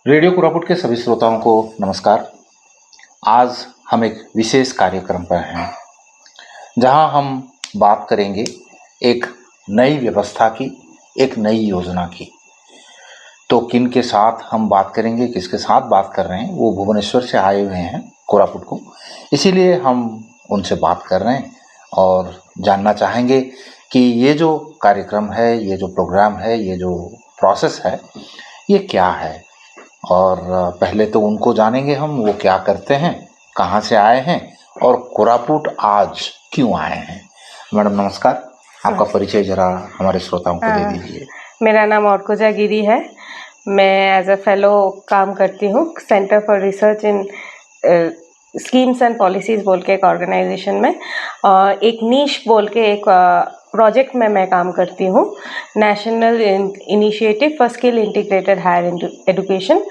Radio Koraput के सभी श्रोताओं को नमस्कार। आज हम एक विशेष कार्यक्रम पर हैं जहां हम बात करेंगे एक नई व्यवस्था की, एक नई योजना की। तो किन के साथ हम बात करेंगे, किसके साथ बात कर रहे हैं, वो भुवनेश्वर से आए हुए हैं कोरापुट को, इसीलिए हम उनसे बात कर रहे हैं और जानना चाहेंगे कि ये जो कार्यक्रम है, ये जो प्रोग्राम है, ये जो प्रोसेस है, ये क्या है। और पहले तो उनको जानेंगे हम, वो क्या करते हैं, कहाँ से आए हैं और कोरापुट आज क्यों आए हैं। मैडम नमस्कार, आपका परिचय जरा हमारे श्रोताओं को दे दीजिए। मेरा नाम औरकुजा गिरी है। मैं एज अ फेलो काम करती हूँ centre for research in schemes and policies बोल के एक ऑर्गेनाइजेशन में, और एक नीश बोल के एक प्रोजेक्ट में मैं काम करती हूँ, national initiative for skill integrated higher education.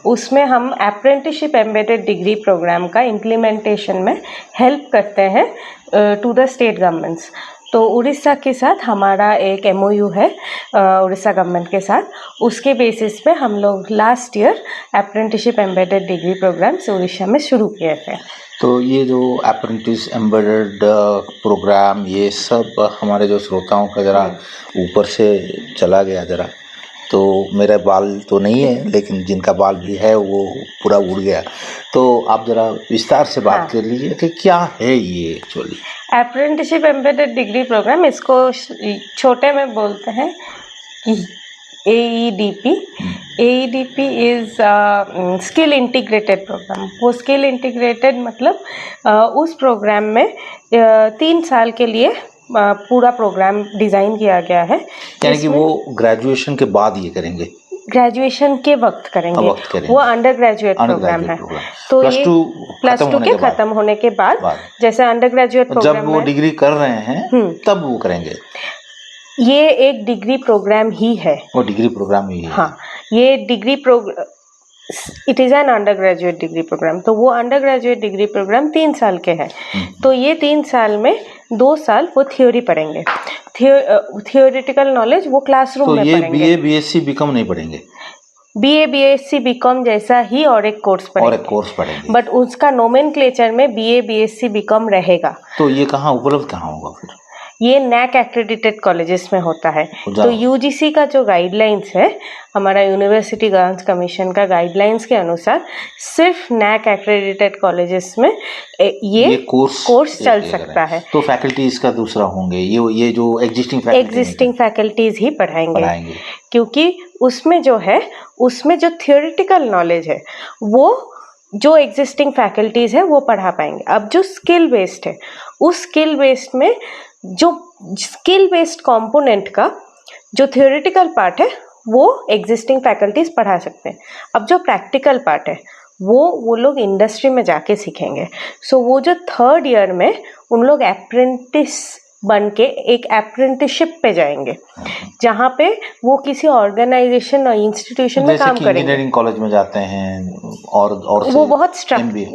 उसमें हम अप्रेंटिसशिप एम्बेडेड डिग्री प्रोग्राम का इम्प्लीमेंटेशन में हेल्प करते हैं टू द स्टेट गवर्नमेंट्स। तो उड़ीसा के साथ हमारा एक MOU है उड़ीसा गवर्नमेंट के साथ। उसके बेसिस पे हम लोग last year apprenticeship embedded degree programme Orissa में शुरू किए थे। तो ये जो अप्रेंटिस एम्बेडेड प्रोग्राम, ये सब हमारे जो श्रोताओं का जरा ऊपर से चला गया जरा, तो मेरा बाल तो नहीं है, लेकिन जिनका बाल भी है वो पूरा उड़ गया। तो आप जरा विस्तार से बात कर लीजिए कि क्या है ये actually apprenticeship embedded degree programme. इसको छोटे में बोलते हैं AEDP। AEDP is skill integrated programme. वो स्किल इंटीग्रेटेड मतलब उस प्रोग्राम में 3 साल के लिए पूरा प्रोग्राम डिज़ाइन किया गया है। यानी कि वो ग्रेजुएशन के बाद ये करेंगे, ग्रेजुएशन के वक्त करेंगे। वो अंडर ग्रेजुएट प्रोग्राम है। तो ये प्लस टू के खत्म होने के बाद जैसे अंडर ग्रेजुएट प्रोग्राम जब वो डिग्री कर रहे हैं तब वो करेंगे। ये एक डिग्री प्रोग्राम ही है। वो डिग्री प्रोग्राम ही है। हाँ, ये degree it is an undergraduate degree programme. तो वो अंडर ग्रेजुएट डिग्री प्रोग्राम 3 साल के हैं। तो ये 3 साल में 2 साल वो थ्योरी पढ़ेंगे, थियोरिटिकल नॉलेज वो क्लासरूम में पढ़ेंगे। BA BSc BCom नहीं पढ़ेंगे। BA BSc BCom जैसा ही और एक कोर्स पढ़ेंगे, बट उसका नोमेनक्लेचर में BA BSc BCom रहेगा। तो ये कहाँ उपलब्ध कहाँ होगा फिर? ये NAC एक्रेडिटेड कॉलेजेस में होता है। तो UGC का जो गाइडलाइंस है, हमारा यूनिवर्सिटी ग्रांट्स कमीशन का गाइडलाइंस के अनुसार सिर्फ NAC एक्रेडिटेड कॉलेजेस में ये कोर्स चल सकता है। तो फैकल्टीज का दूसरा होंगे, ये जो एग्जिस्टिंग फैकल्टीज ही पढ़ाएंगे, क्योंकि उसमें जो है, उसमें जो थियोरिटिकल नॉलेज है वो जो एग्जिस्टिंग फैकल्टीज है वो पढ़ा पाएंगे। अब जो स्किल बेस्ड है, उस स्किल बेस्ड में जो स्किल बेस्ड कंपोनेंट का जो थियोरिटिकल पार्ट है वो एग्जिस्टिंग फैकल्टीज पढ़ा सकते हैं। अब जो प्रैक्टिकल पार्ट है वो लोग इंडस्ट्री में जाके सीखेंगे। सो वो जो 3rd ईयर में उन लोग अप्रेंटिस बन के एक अप्रेंटिसशिप पे जाएंगे, जहाँ पे वो किसी ऑर्गेनाइजेशन और इंस्टीट्यूशन में काम करेंगे। इंजीनियरिंग कॉलेज में जाते हैं और वो बहुत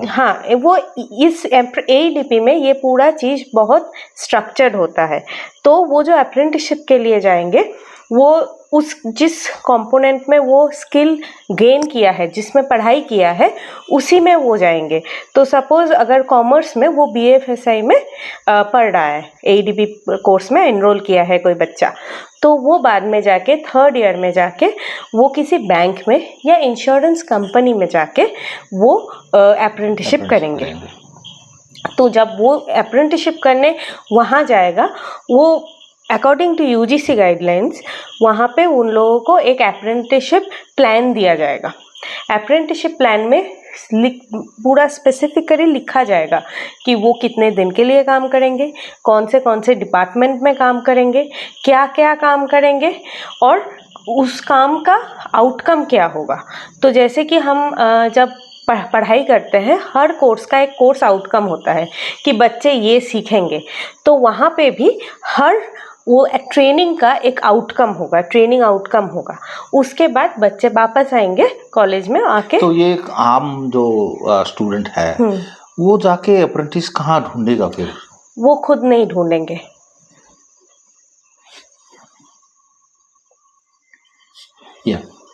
हाँ, वो इस AEDP में ये पूरा चीज़ बहुत स्ट्रक्चर्ड होता है। तो वो जो अप्रेंटिसशिप के लिए जाएंगे, वो उस जिस कंपोनेंट में वो स्किल गेन किया है, जिसमें पढ़ाई किया है, उसी में वो जाएंगे। तो सपोज अगर कॉमर्स में वो BFSI में पढ़ रहा है, AEDP कोर्स में एनरोल किया है कोई बच्चा, तो वो बाद में जाके 3rd ईयर में जाके वो किसी बैंक में या इंश्योरेंस कंपनी में जाके वो अप्रेंटिसशिप करेंगे। तो जब वो अप्रेंटिसशिप करने वहाँ जाएगा, वो अकॉर्डिंग टू UGC गाइडलाइंस वहाँ पे उन लोगों को एक अप्रेंटिसशिप प्लान दिया जाएगा। अप्रेंटिसशिप प्लान में पूरा स्पेसिफिकली लिखा जाएगा कि वो कितने दिन के लिए काम करेंगे, कौन से डिपार्टमेंट में काम करेंगे, क्या क्या काम करेंगे और उस काम का आउटकम क्या होगा। तो जैसे कि हम जब पढ़ाई करते हैं, हर कोर्स का एक कोर्स आउटकम होता है कि बच्चे ये सीखेंगे। तो वहाँ पे भी हर वो ट्रेनिंग का एक आउटकम होगा, ट्रेनिंग आउटकम होगा। उसके बाद बच्चे वापस आएंगे कॉलेज में आके। तो ये एक आम जो स्टूडेंट है वो जाके अप्रेंटिस कहाँ ढूंढेगा फिर? वो खुद नहीं ढूंढेंगे।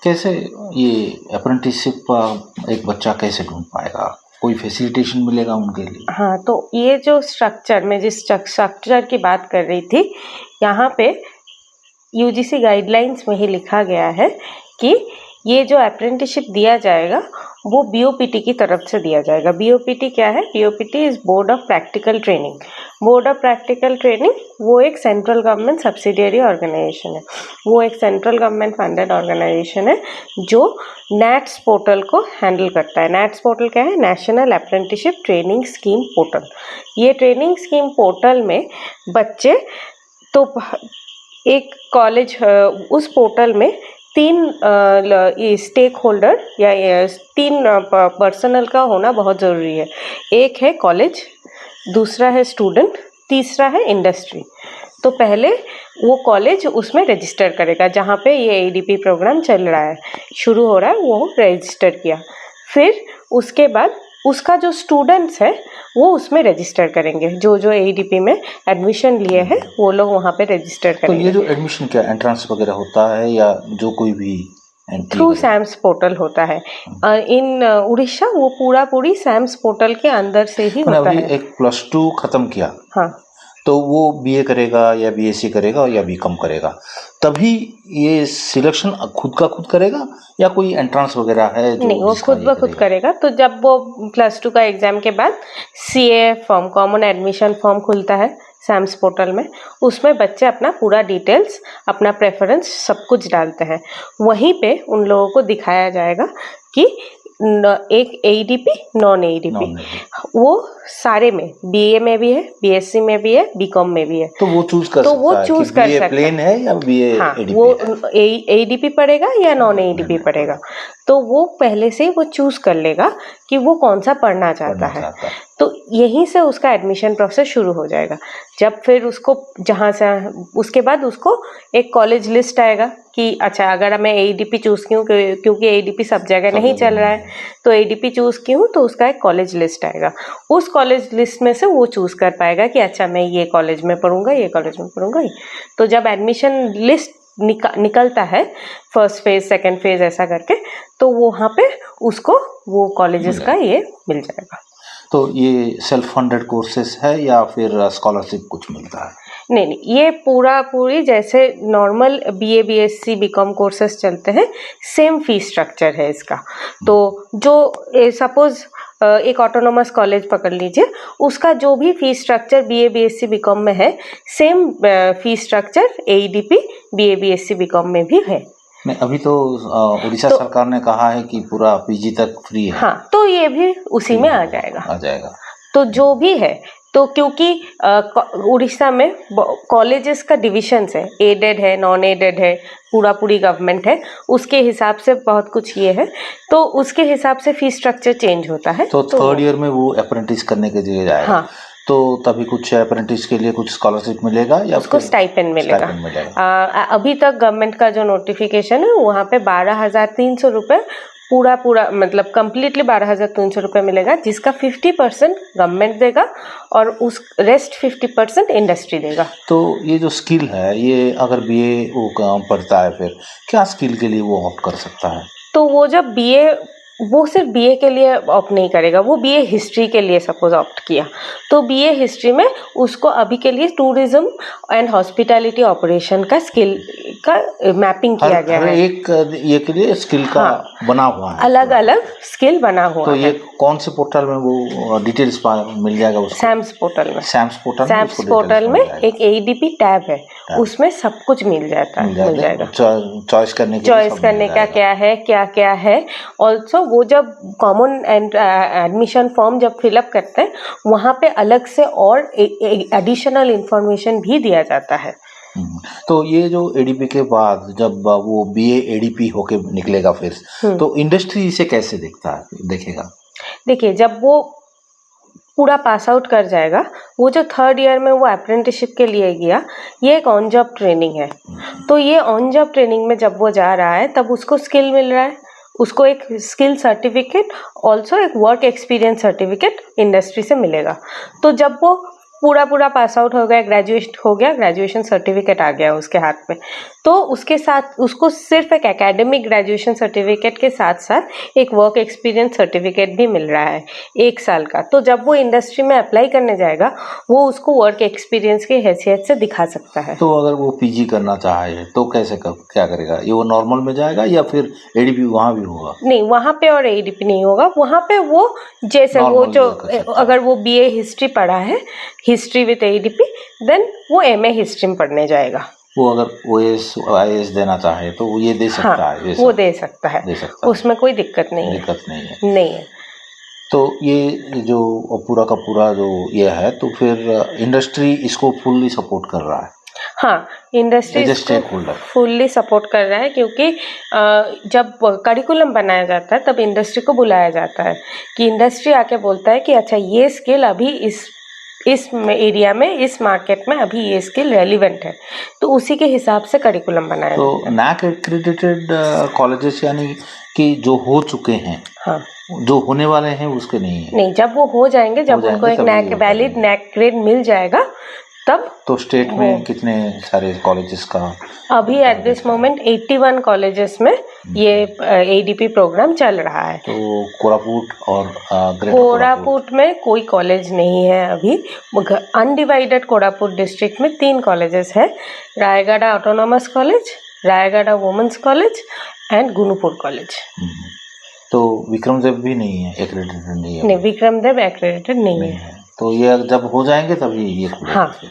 कैसे ये अप्रेंटिसशिप एक बच्चा कैसे ढूंढ पाएगा? कोई फैसिलिटेशन मिलेगा उनके लिए? हाँ, तो ये जो स्ट्रक्चर, मैं जिस स्ट्रक्चर की बात कर रही थी, यहाँ पे यूजीसी गाइडलाइंस में ही लिखा गया है कि ये जो अप्रेंटिसशिप दिया जाएगा वो बीओपीटी की तरफ से दिया जाएगा। बीओपीटी क्या है? BOPT is board of practical training. Board of practical training वो एक सेंट्रल गवर्नमेंट सब्सिडियरी ऑर्गेनाइजेशन है। वो एक सेंट्रल गवर्नमेंट फंडेड ऑर्गेनाइजेशन है जो नैट्स पोर्टल को हैंडल करता है। नैट्स पोर्टल क्या है? National apprenticeship training scheme portal. ये ट्रेनिंग स्कीम पोर्टल में बच्चे तो एक कॉलेज, उस पोर्टल में तीन स्टेक होल्डर या तीन पर्सनल का होना बहुत ज़रूरी है। एक है कॉलेज, दूसरा है स्टूडेंट, तीसरा है इंडस्ट्री। तो पहले वो कॉलेज उसमें रजिस्टर करेगा, जहाँ पे ये एडीपी प्रोग्राम चल रहा है, शुरू हो रहा है, वो रजिस्टर किया। फिर उसके बाद उसका जो स्टूडेंट्स है वो उसमें रजिस्टर करेंगे। जो जो एडीपी में एडमिशन लिए हैं वो लोग वहाँ पे रजिस्टर करेंगे। तो ये जो एडमिशन क्या एंट्रेंस वगैरह होता है या जो कोई भी थ्रू सैम्स पोर्टल होता है? इन उड़ीसा वो पूरी सैम्स पोर्टल के अंदर से ही होता है। एक +2 खत्म किया, हाँ, तो वो बीए करेगा या बीएससी करेगा या बीकॉम करेगा, तभी ये सिलेक्शन खुद का खुद करेगा या कोई एंट्रेंस वगैरह है जो? नहीं, वो खुद ब खुद करेगा। तो जब वो +2 का एग्जाम के बाद CA form, common admission form खुलता है सैम्स पोर्टल में, उसमें बच्चे अपना पूरा डिटेल्स, अपना प्रेफरेंस सब कुछ डालते हैं। वहीं पे उन लोगों को दिखाया जाएगा कि एक एडीपी, नॉन एडीपी, वो सारे में, बीए में भी है, बीएससी में भी है, बीकॉम में भी है। तो वो चूज कर सकता है कि प्लेन है या बीए एडीपी, वो एडीपी पढ़ेगा या नॉन एडीपी पढ़ेगा। तो वो पहले से ही वो चूज कर लेगा कि वो कौन सा पढ़ना चाहता है। तो यहीं से उसका एडमिशन प्रोसेस शुरू हो जाएगा। जब फिर उसको जहाँ से, उसके बाद उसको एक कॉलेज लिस्ट आएगा कि अच्छा, अगर मैं एडीपी चूज़ की हूँ क्योंकि एडीपी सब जगह नहीं चल रहा है, तो एडीपी चूज़ की हूँ, तो उसका एक कॉलेज लिस्ट आएगा। उस कॉलेज लिस्ट में से वो चूज़ कर पाएगा कि अच्छा, मैं ये कॉलेज में पढ़ूंगा, ये कॉलेज में पढ़ूंगा। तो जब एडमिशन लिस्ट निकलता है, फर्स्ट फेज, सेकेंड फेज ऐसा करके, तो वहाँ पे उसको वो कॉलेजेस का ये मिल जाएगा। तो ये सेल्फ फंडेड कोर्सेस है या फिर स्कॉलरशिप कुछ मिलता है? नहीं, ये पूरी जैसे normal BA, BSc, BCom courses चलते हैं, सेम फीस स्ट्रक्चर है इसका। तो जो सपोज एक ऑटोनोमस कॉलेज पकड़ लीजिए, उसका जो भी fees structure BA, BSc, BCom में है, same fees structure ADP, BA, BSc, BCom में भी है। नहीं, अभी तो उड़ीसा सरकार ने कहा है कि पूरा पीजी तक फ्री है। हाँ, तो ये भी उसी में आ जाएगा। तो जो भी है, तो क्योंकि उड़ीसा में कॉलेजेस का डिविजन्स है, एडेड है, नॉन एडेड है, पूरी गवर्नमेंट है, उसके हिसाब से बहुत कुछ ये है, तो उसके हिसाब से फीस स्ट्रक्चर चेंज होता है। तो थर्ड ईयर में वो अप्रेंटिस करने के लिए जाएगा। हाँ, तो तभी कुछ अप्रेंटिस के लिए कुछ स्कॉलरशिप मिलेगा या उसको स्टाइपेंड मिलेगा। अभी तक गवर्नमेंट का जो नोटिफिकेशन है वहाँ पे 12,300 रुपये पूरा मतलब कम्प्लीटली 12,300 रुपये मिलेगा, जिसका 50% गवर्नमेंट देगा और उस रेस्ट 50% इंडस्ट्री देगा। तो ये जो स्किल है, ये अगर बीए वो पढ़ता है, फिर क्या स्किल के लिए वो ऑप्ट कर सकता है? तो वो जब बीए, वो सिर्फ बीए के लिए ऑप्ट नहीं करेगा, वो बीए हिस्ट्री के लिए सपोज ऑप्ट किया, तो बीए हिस्ट्री में उसको अभी के लिए टूरिज्म एंड हॉस्पिटैलिटी ऑपरेशन का स्किल का मैपिंग किया गया है। एक ये के लिए स्किल का बना हुआ है, अलग अलग स्किल बना हुआ तो है। ये कौन से पोर्टल में वो डिटेल्स मिल जाएगा उसको? सैम्स पोर्टल में। सैम्स पोर्टल में एक एडीपी टैब है, उसमें सब कुछ मिल जाएगा। चॉइस करने का क्या है। ऑल्सो वो जब कॉमन एडमिशन फॉर्म जब फिलअप करते हैं, वहाँ पे अलग से और एडिशनल इंफॉर्मेशन भी दिया जाता है। तो ये जो एडीपी के बाद जब वो बीए एडीपी होके निकलेगा, फिर तो इंडस्ट्री इसे कैसे देखेगा? देखिए, जब वो पूरा पास आउट कर जाएगा, वो जो थर्ड ईयर में वो अप्रेंटिसशिप के लिए गया, ये एक ऑन जॉब ट्रेनिंग है। तो ये ऑन जॉब ट्रेनिंग में जब वो जा रहा है, तब उसको स्किल मिल रहा है, उसको एक स्किल सर्टिफिकेट, ऑल्सो एक वर्क एक्सपीरियंस सर्टिफिकेट इंडस्ट्री से मिलेगा। तो जब वो पूरा पास आउट हो गया, ग्रेजुएट हो गया, ग्रेजुएशन सर्टिफिकेट आ गया उसके हाथ में, तो उसके साथ उसको सिर्फ एक एकेडमिक ग्रेजुएशन सर्टिफिकेट के साथ साथ एक वर्क एक्सपीरियंस सर्टिफिकेट भी मिल रहा है 1 साल का। तो जब वो इंडस्ट्री में अप्लाई करने जाएगा वो उसको वर्क एक्सपीरियंस की हैसियत से दिखा सकता है। तो अगर वो पीजी करना चाहे तो कैसे क्या करेगा? ये वो नॉर्मल में जाएगा या फिर एडीपी वहाँ भी होगा? नहीं, वहाँ पे और एडीपी नहीं होगा, वहाँ पे वो जैसे वो नॉर्मल जो कर सकता है। अगर वो बीए हिस्ट्री पढ़ा है, हिस्ट्री विद एडीपी, देन वो एमए हिस्ट्री में पढ़ने जाएगा। वो अगर ओएस आईएएस देना चाहे तो वो ये दे सकता हाँ, है? वो दे सकता है, दे सकता है, उसमें कोई दिक्कत नहीं है। दिक्कत नहीं है। नहीं है। तो ये जो पूरा का पूरा जो ये है, तो फिर इंडस्ट्री इसको फुल्ली सपोर्ट कर रहा है? हाँ, इंडस्ट्री एज ए इसको स्टेक होल्डर फुल्ली सपोर्ट कर रहा है, क्योंकि जब करिकुलम बनाया जाता है तब इंडस्ट्री को बुलाया जाता है कि इंडस्ट्री आके बोलता है कि अच्छा ये स्किल अभी इस एरिया में, इस मार्केट में अभी ये स्किल रेलिवेंट है, तो उसी के हिसाब से करिकुलम बनाया तो जाता है। नैक एक्रेडिटेड कॉलेजेस यानी कि जो हो चुके हैं, हाँ, जो होने वाले हैं उसके नहीं है? नहीं, जब वो हो जाएंगे, जब उनको एक तभी नैक वो वैलिड करेंगे। नैक ग्रेड मिल जाएगा तब। तो स्टेट में वो कितने सारे कॉलेजेस का अभी एट दिस मोमेंट 81 कॉलेजेस में ये एडीपी प्रोग्राम चल रहा है। तो कोरापुट और ग्रेटर कोरापुट में कोई कॉलेज नहीं है अभी। अनडिवाइडेड कोरापुट डिस्ट्रिक्ट में 3 कॉलेजेस है, Rayagada autonomous college, Rayagada women's college and Gunupur college. तो विक्रमदेव भी नहीं है, एक्रेडिटेड नहीं है? नहीं, विक्रमदेव एक्रेडिटेड नहीं है। तो ये जब हो जाएंगे तभी ये खुलेगा। हाँ। फिर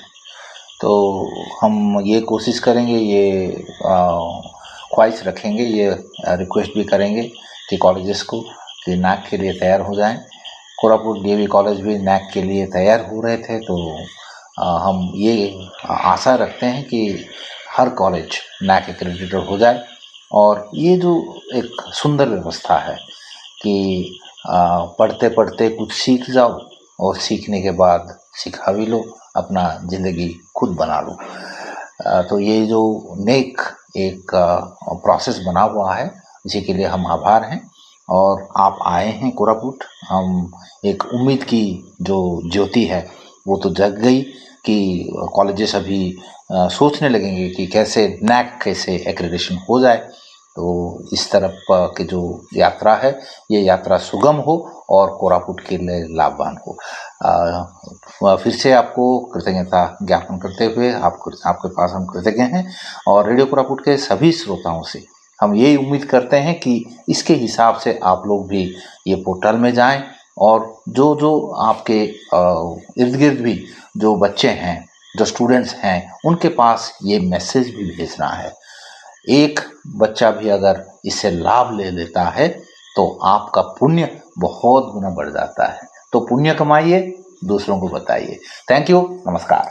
तो हम ये कोशिश करेंगे, ये ख्वाहिश रखेंगे, ये रिक्वेस्ट भी करेंगे कि कॉलेजेस को कि नैक के लिए तैयार हो जाएं। कोरापुट डीएवी कॉलेज भी नैक के लिए तैयार हो रहे थे, तो हम ये आशा रखते हैं कि हर कॉलेज नैक एक्रेडिटेड हो जाए। और ये जो एक सुंदर व्यवस्था है कि पढ़ते पढ़ते कुछ सीख जाओ और सीखने के बाद सिखा भी लो, अपना ज़िंदगी खुद बना लो। तो ये जो नेक एक प्रोसेस बना हुआ है, इसी के लिए हम आभार हैं। और आप आए हैं कोरापुट, हम एक उम्मीद की जो ज्योति है वो तो जग गई कि कॉलेजेस अभी सोचने लगेंगे कि कैसे नैक कैसे एक्रेडिटेशन हो जाए। तो इस तरफ की जो यात्रा है, ये यात्रा सुगम हो और कोरापुट के लिए लाभवान हो। फिर से आपको कृतज्ञता ज्ञापन करते हुए आपके पास हम कृतज्ञ हैं। और रेडियो कोरापुट के सभी श्रोताओं से हम ये उम्मीद करते हैं कि इसके हिसाब से आप लोग भी ये पोर्टल में जाएं और जो जो आपके इर्द गिर्द भी जो बच्चे हैं, जो स्टूडेंट्स हैं, उनके पास ये मैसेज भी भेजना है। एक बच्चा भी अगर इससे लाभ ले लेता है तो आपका पुण्य बहुत गुना बढ़ जाता है। तो पुण्य कमाइए, दूसरों को बताइए। थैंक यू, नमस्कार।